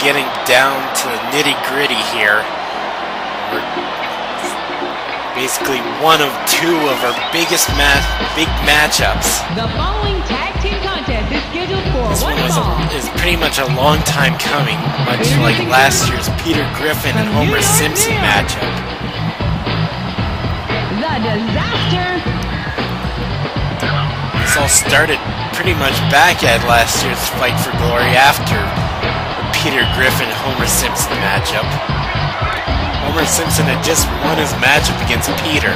getting down to the nitty-gritty here. We're basically one of two of our biggest big matchups. The following tag team contest is scheduled for this one one is pretty much a long time coming, much like last year's Peter Griffin and Homer Simpson matchup. The Disaster. This all started pretty much back at last year's Fight for Glory after the Peter Griffin Homer Simpson matchup. Homer Simpson had just won his matchup against Peter.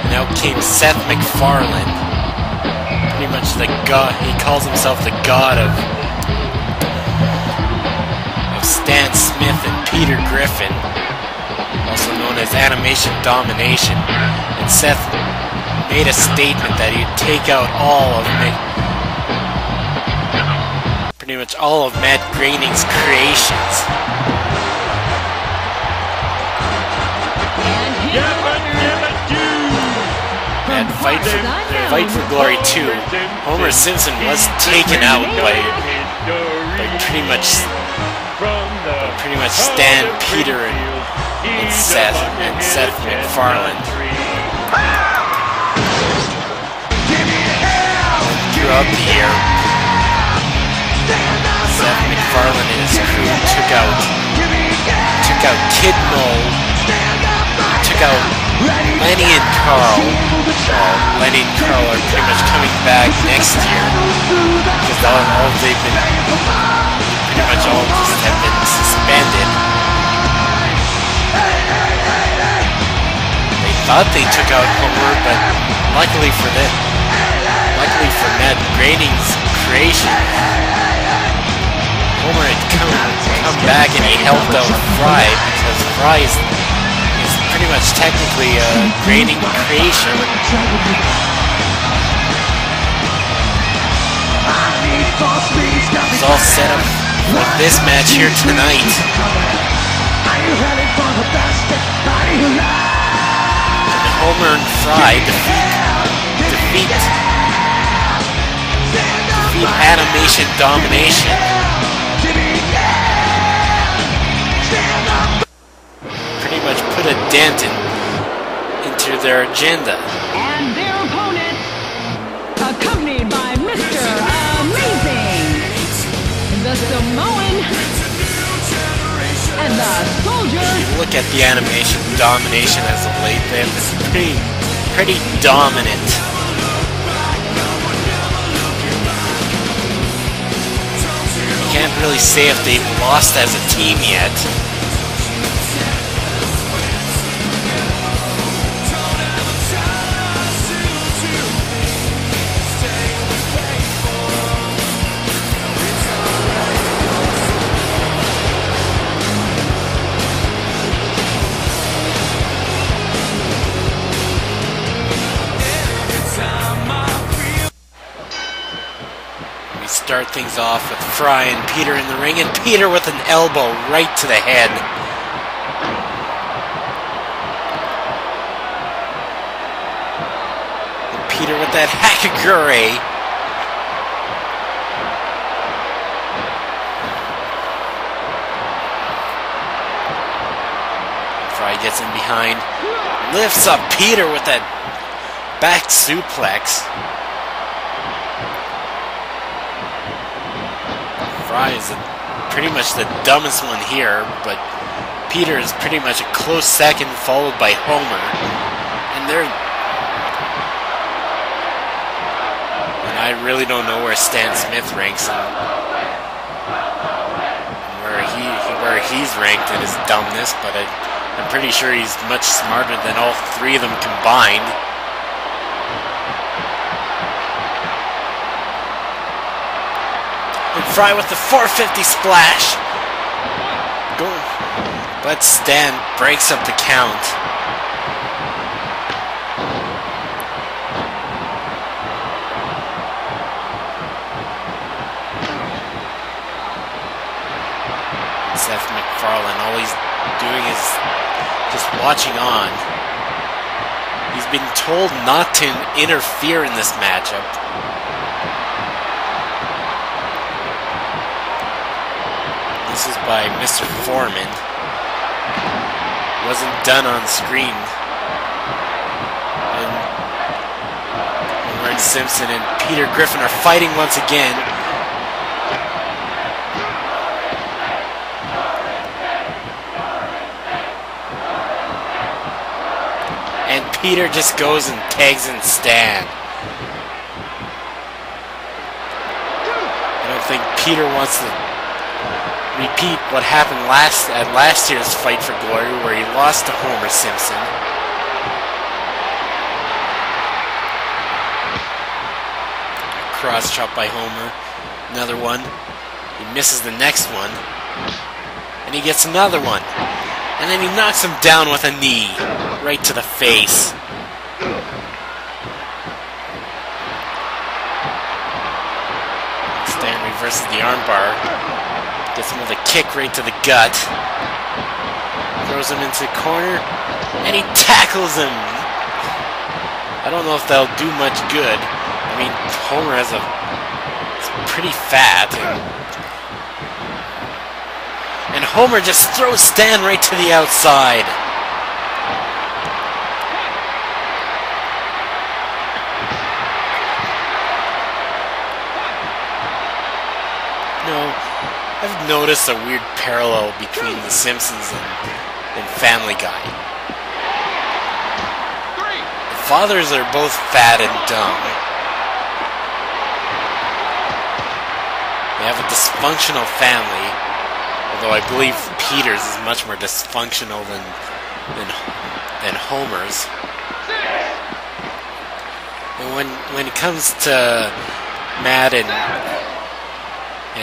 And out came Seth MacFarlane. Pretty much the god, he calls himself the god of Stan Smith and Peter Griffin, also known as Animation Domination. And Seth made a statement that he'd take out pretty much all of Matt Groening's creations. At Fight for Glory 2, Homer Simpson was taken out by pretty much Stan, Peter, and Seth MacFarlane. Throughout the year, Seth MacFarlane and his crew took out Kid Mole, took out Lenny and Carl. Lenny and Carl are pretty much coming back next year because they've been pretty much all just have been suspended. They thought they took out Homer, but luckily for Matt Groening's creation, Homer had come back and he helped out Fry, because Fry is pretty much technically a Groening creation. It's all set up for this match here tonight. And Homer and Fry defeat Animation Domination. Pretty much put a dent into their agenda. And their opponent, accompanied by Mr. Amazing, the Samoan, and the Soldier. If you look at the Animation Domination as of late, they've been pretty dominant. You can't really say if they've lost as a team yet. Start things off with Fry and Peter in the ring, and Peter with an elbow right to the head. And Peter with that Hakagure. Fry gets in behind, lifts up Peter with that back suplex. Fry is pretty much the dumbest one here, but Peter is pretty much a close second, followed by Homer. And I really don't know where Stan Smith ranks and where he's ranked in his dumbness, but I'm pretty sure he's much smarter than all three of them combined. Fry with the 450 splash. Go. But Stan breaks up the count. Seth MacFarlane, all he's doing is just watching on. He's been told not to interfere in this matchup. This is by Mr. Foreman. Wasn't done on screen. And Warren Simpson and Peter Griffin are fighting once again. And Peter just goes and tags in Stan. I don't think Peter wants to repeat what happened at last year's Fight for Glory, where he lost to Homer Simpson. Cross chop by Homer. Another one. He misses the next one. And he gets another one. And then he knocks him down with a knee. Right to the face. Stan reverses the armbar. Gets him with a kick right to the gut. Throws him into the corner. And he tackles him. I don't know if that'll do much good. I mean, Homer is pretty fat. And Homer just throws Stan right to the outside. I've noticed a weird parallel between The Simpsons and Family Guy. The fathers are both fat and dumb. They have a dysfunctional family, although I believe Peter's is much more dysfunctional than Homer's. And when it comes to Matt and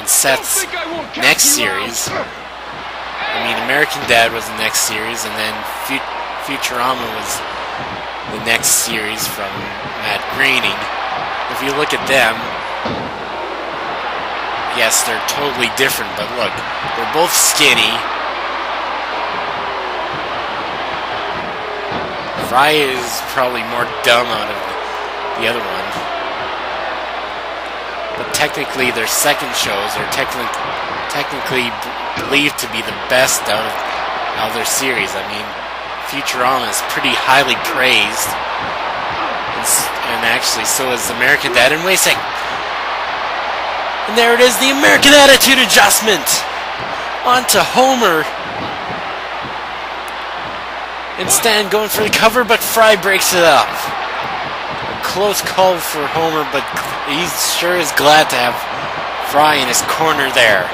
Seth's next series, I mean, American Dad was the next series, and then Futurama was the next series from Matt Groening. If you look at them, yes, they're totally different, but look, they're both skinny. Fry is probably more dumb out of the other one. But technically, their second shows are technically believed to be the best out of their series. I mean, Futurama is pretty highly praised, and actually so is American Dad. And wait a sec, and there it is, the American Attitude Adjustment onto Homer, and Stan going for the cover, but Fry breaks it up. Close call for Homer, but he sure is glad to have Fry in his corner there.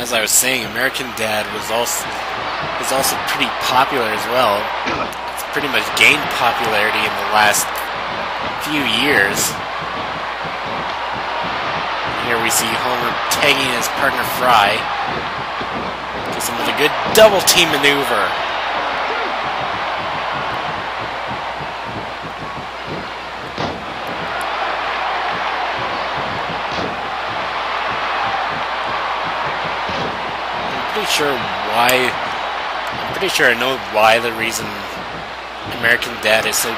As I was saying, American Dad is also pretty popular as well. It's pretty much gained popularity in the last few years. Here we see Homer tagging his partner Fry. Gets him with a good double team maneuver. I'm pretty sure I know why the reason American Dad is so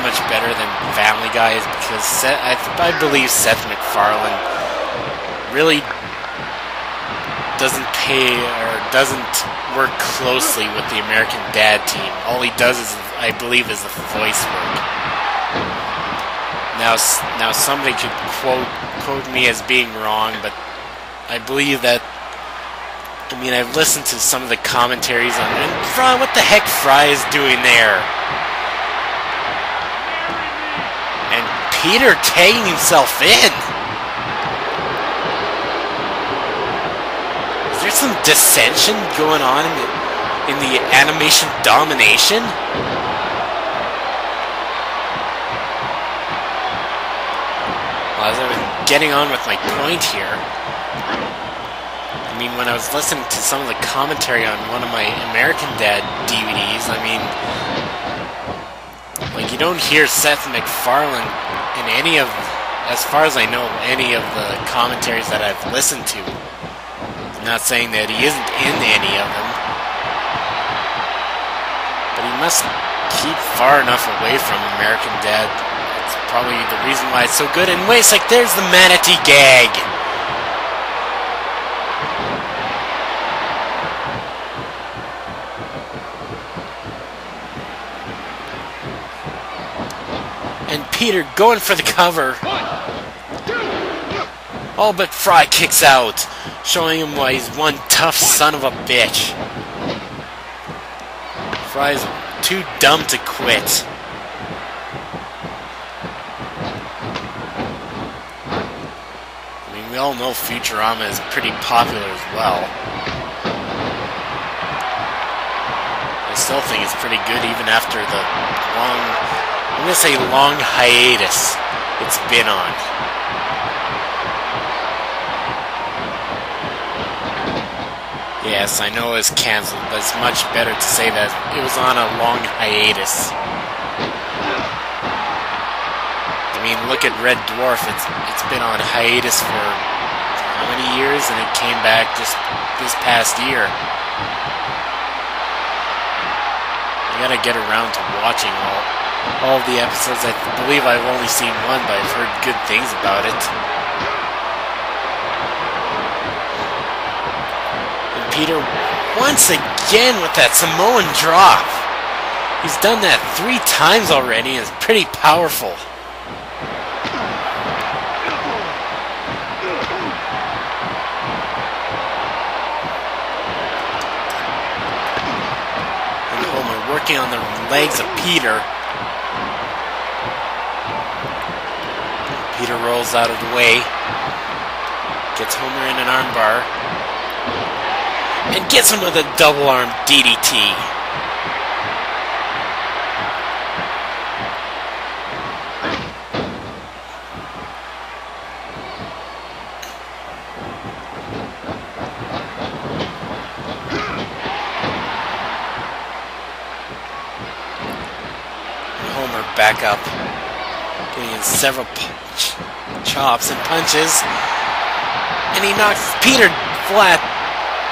much better than Family Guy is because I believe Seth MacFarlane really doesn't work closely with the American Dad team. All he does is, I believe, is the voice work. Now somebody could quote me as being wrong, but I believe that. I mean, I've listened to some of the commentaries on it. Fry, what the heck Fry is doing there? And Peter tagging himself in. Is there some dissension going on in the animation Domination? Well, as I was getting on with my point here, I mean, when I was listening to some of the commentary on one of my American Dad DVDs, I mean, like, you don't hear Seth MacFarlane in any of, as far as I know, any of the commentaries that I've listened to. I'm not saying that he isn't in any of them, but he must keep far enough away from American Dad, it It's probably the reason why it's so good. And wait a sec, there's the manatee gag. And Peter going for the cover. Oh, but Fry kicks out, showing him why he's one tough son of a bitch. Fry's too dumb to quit. I mean, we all know Futurama is pretty popular as well. I still think it's pretty good even after the I'm going to say long hiatus it's been on. Yes, I know it's cancelled, but it's much better to say that it was on a long hiatus. I mean, look at Red Dwarf. It's been on hiatus for how many years, and it came back just this past year. I gotta get around to watching all of the episodes. I believe I've only seen one, but I've heard good things about it. And Peter, once again with that Samoan drop. He's done that 3 times already, and it's pretty powerful. And Homer working on the legs of Peter. Peter rolls out of the way, gets Homer in an armbar, and gets him with a double arm DDT. And Homer back up, getting in several chops and punches, and he knocks Peter flat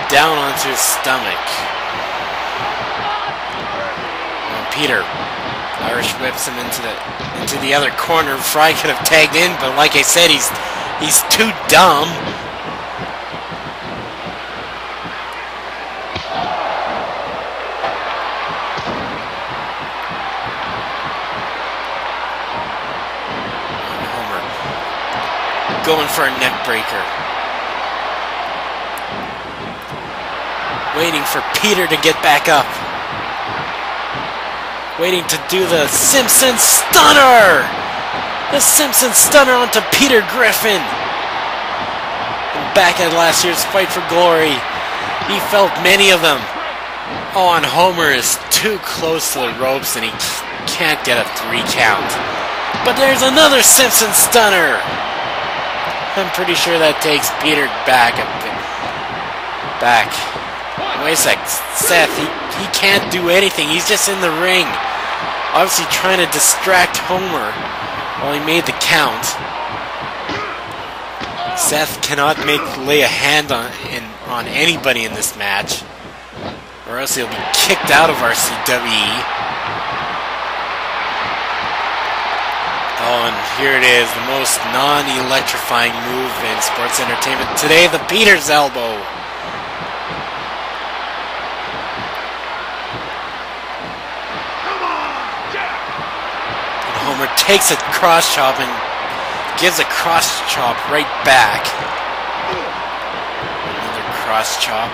down onto his stomach. And Peter Irish whips him into the other corner. Fry could have tagged in, but like I said, he's too dumb. Going for a neck breaker. Waiting for Peter to get back up. Waiting to do the Simpson Stunner! The Simpson Stunner onto Peter Griffin. And back at last year's Fight for Glory, he felt many of them. Oh, and Homer is too close to the ropes and he can't get a 3 count. But there's another Simpson Stunner! I'm pretty sure that takes Peter back. Wait a sec. Seth, he can't do anything. He's just in the ring. Obviously trying to distract Homer while he made the count. Seth cannot lay a hand on anybody in this match, or else he'll be kicked out of RCWE. Oh, and here it is, the most non-electrifying move in sports entertainment today, the Peter's elbow. And Homer takes a cross chop and gives a cross chop right back. Another cross chop.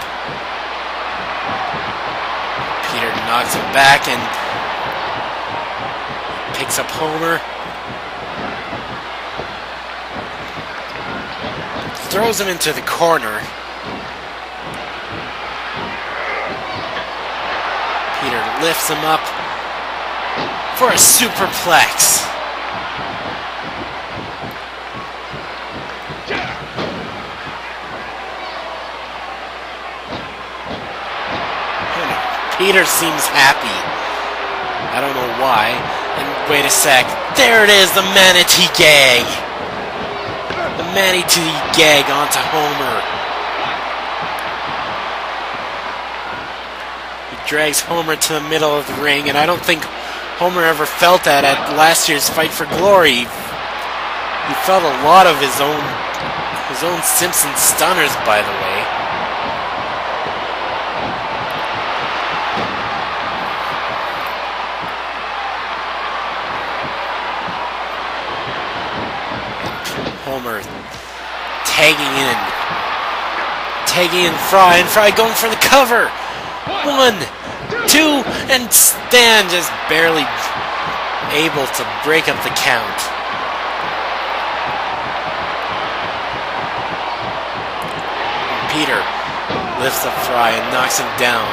Peter knocks him back and picks up Homer. Throws him into the corner. Peter lifts him up for a superplex. Peter seems happy. I don't know why. And wait a sec. There it is, the manatee gag. The manatee gag onto Homer. He drags Homer to the middle of the ring, and I don't think Homer ever felt that at last year's Fight for Glory. He felt a lot of his own Simpson stunners, by the way. Homer tagging in Fry, and Fry going for the cover. 1, 2, and Stan just barely able to break up the count. Peter lifts up Fry and knocks him down.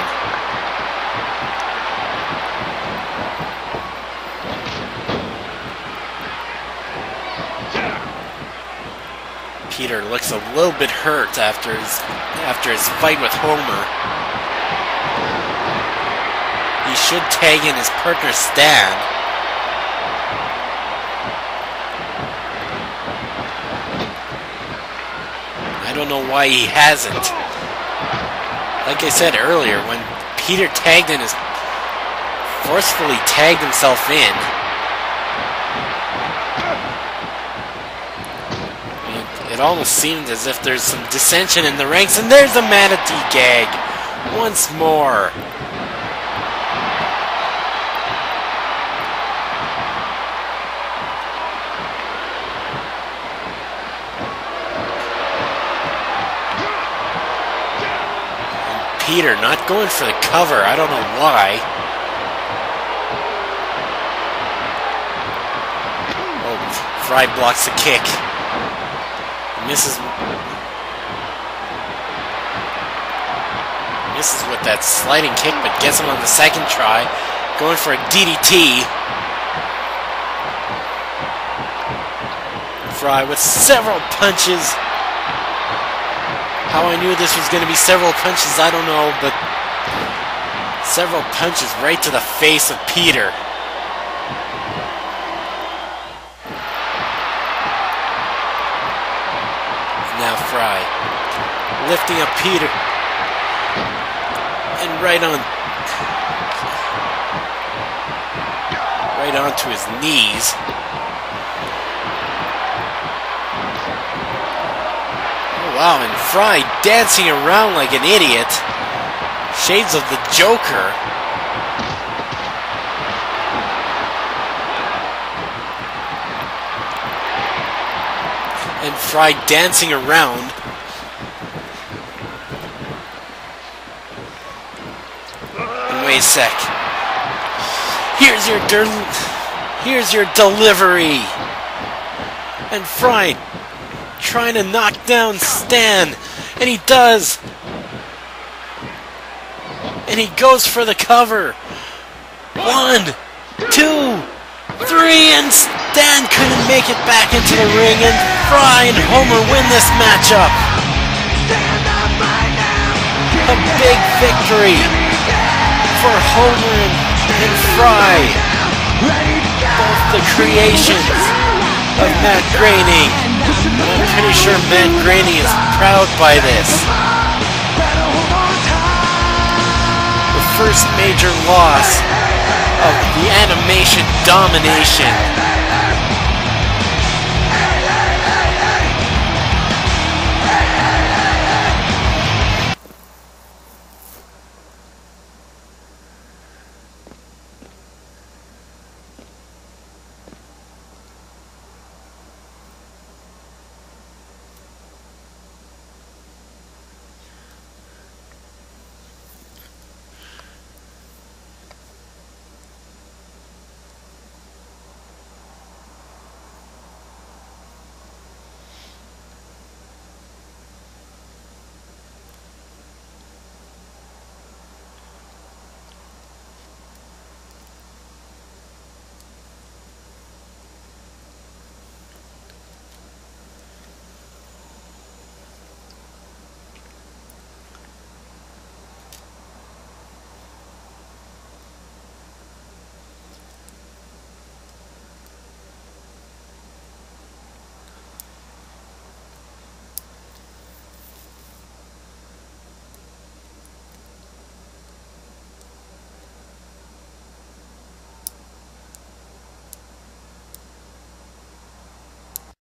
Peter looks a little bit hurt after his fight with Homer. He should tag in his partner Stan. I don't know why he hasn't. Like I said earlier, when Peter forcefully tagged himself in, it almost seemed as if there's some dissension in the ranks, and there's a manatee gag once more. Peter not going for the cover. I don't know why. Oh, Fry blocks the kick. Misses with that sliding kick, but gets him on the second try. Going for a DDT. Fry with several punches. How I knew this was going to be several punches, I don't know, but several punches right to the face of Peter. Now Fry lifting up Peter and right onto his knees. Wow, and Fry dancing around like an idiot. Shades of the Joker. And Fry dancing around. And wait a sec. Here's your delivery. And Fry trying to knock down Stan, and he does. And he goes for the cover. 1, 2, 3, and Stan couldn't make it back into the ring, and Fry and Homer win this matchup. A big victory for Homer and Fry, both the creations of Matt Groening. I'm pretty sure Matt Groening is proud by this. The first major loss of the animation Domination.